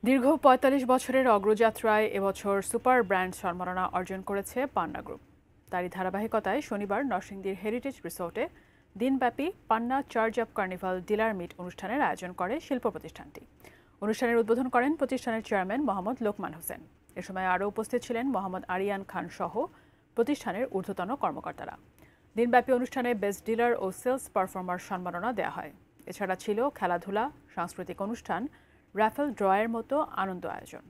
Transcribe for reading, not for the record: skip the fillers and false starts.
দীর্ঘ ৪৫ বছরের অগ্রযাত্রায় এবছর সুপার ব্র্যান্ড সম্মাননা অর্জন করেছে পান্না গ্রুপ। তারই ধারাবাহিকতায় শনিবার নরসিংদীর হেরিটেজ রিসোর্টে দিনব্যাপী Panna charge up carnival dealer meet অনুষ্ঠানের আয়োজন করে শিল্প প্রতিষ্ঠানটি। অনুষ্ঠানের উদ্বোধন করেন প্রতিষ্ঠানের চেয়ারম্যান মোহাম্মদ লোকমান হোসেন। এ সময় আরও উপস্থিত ছিলেন মোহাম্মদ আরিয়ান খান সহ প্রতিষ্ঠানের ঊর্ধ্বতন কর্মকর্তারা। দিনব্যাপী অনুষ্ঠানে বেস্ট ডিলার ও সেলস পারফর্মার সম্মাননা দেওয়া হয়। এছাড়া ছিল খেলাধুলা, সাংস্কৃতিক অনুষ্ঠান, রাফেল ড্রয়ের মতো আনন্দ আয়োজন।